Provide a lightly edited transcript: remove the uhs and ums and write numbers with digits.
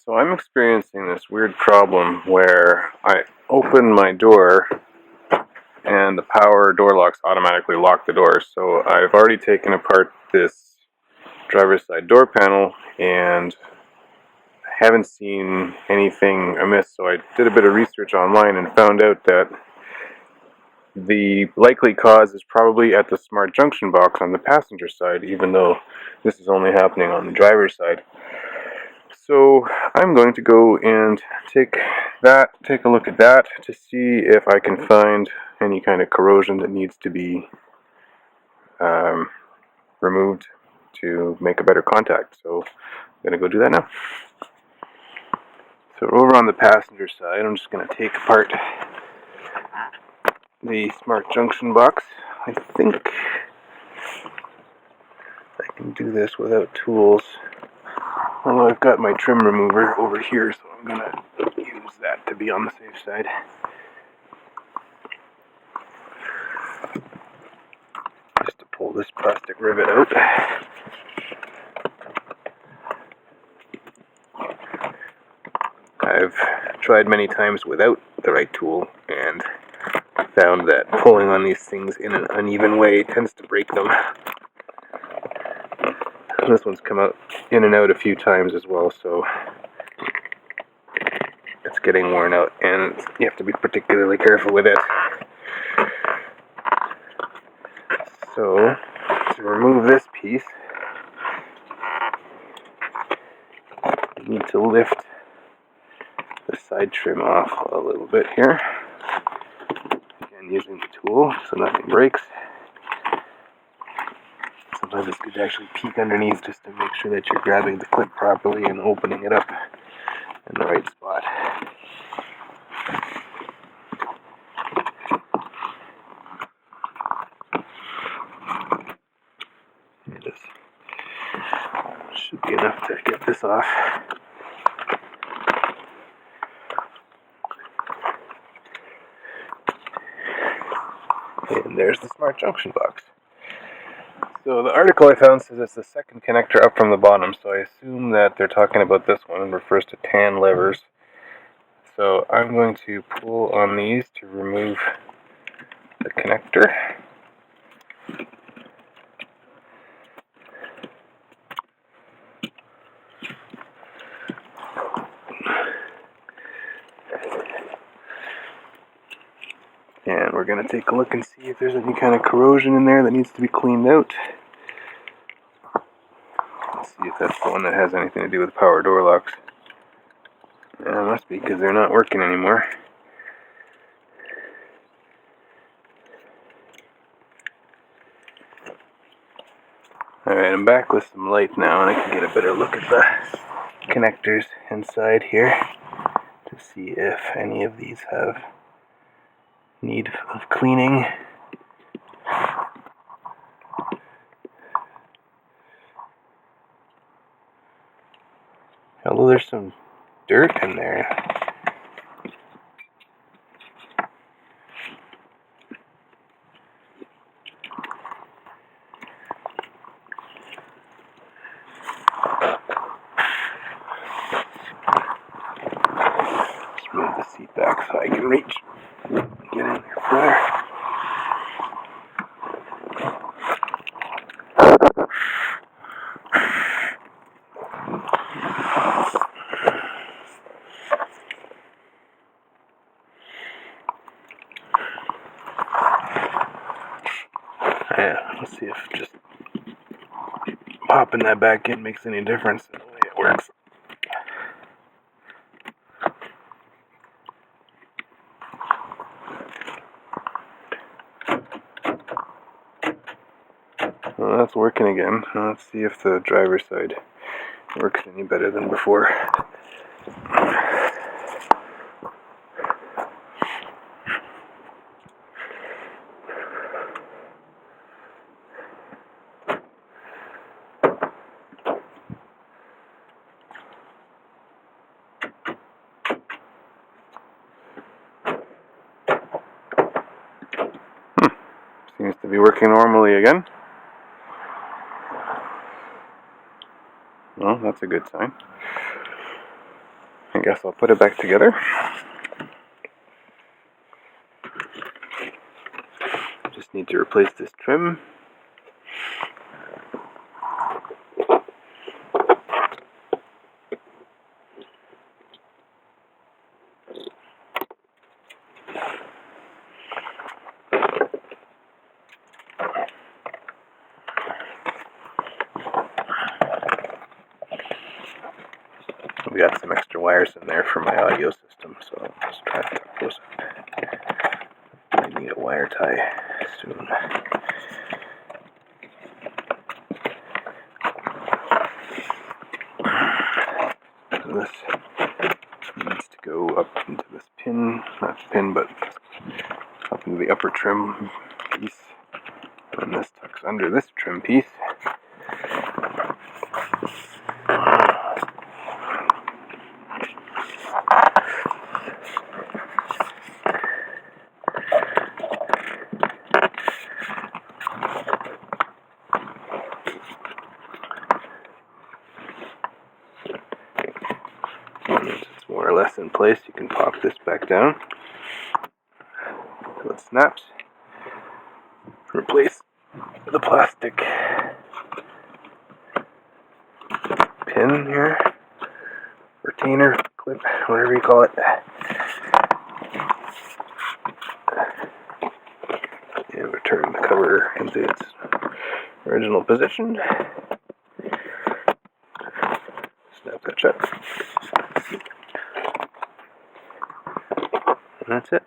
So I'm experiencing this weird problem where I open my door and the power door locks automatically lock the door. So I've already taken apart this driver's side door panel and haven't seen anything amiss. So I did a bit of research online and found out that the likely cause is probably at the smart junction box on the passenger side, even though this is only happening on the driver's side. So I'm going to go and take a look at that to see if I can find any kind of corrosion that needs to be removed to make a better contact. So I'm going to go do that now. So over on the passenger side, I'm just going to take apart the smart junction box. I think I can do this without tools. Although I've got my trim remover over here, so I'm going to use that to be on the safe side. Just to pull this plastic rivet out. I've tried many times without the right tool and found that pulling on these things in an uneven way tends to break them. This one's come out in and out a few times as well, so it's getting worn out and you have to be particularly careful with it. So, to remove this piece, you need to lift the side trim off a little bit here. Again, using the tool so nothing breaks. Sometimes it's good to actually peek underneath just to make sure that you're grabbing the clip properly and opening it up in the right spot. It should be enough to get this off. And there's the smart junction box. So the article I found says it's the second connector up from the bottom, so I assume that they're talking about this one and refers to tan levers. So I'm going to pull on these to remove the connector. And we're going to take a look and see if there's any kind of corrosion in there that needs to be cleaned out. Let's see if that's the one that has anything to do with power door locks. Yeah, it must be, because they're not working anymore. Alright, I'm back with some light now, and I can get a better look at the connectors inside here to see if any of these have need of cleaning. Although there's some dirt in there. Let's move the seat back so I can reach and get in there further. Yeah, let's see if just popping that back in makes any difference in the way it works. Well, that's working again. Let's see if the driver's side works any better than before. Seems to be working normally again. Well, that's a good sign. I guess I'll put it back together. Just need to replace this trim. We got some extra wires in there for my audio system, so I'll just try to tuck those up. I need a wire tie soon. And this needs to go up into this pin, not pin, but up into the upper trim piece. And this tucks under this trim piece. Once it's more or less in place, you can pop this back down until it snaps. Replace the plastic pin here, retainer, clip, whatever you call it. And return the cover into its original position. Snap that shut. And that's it.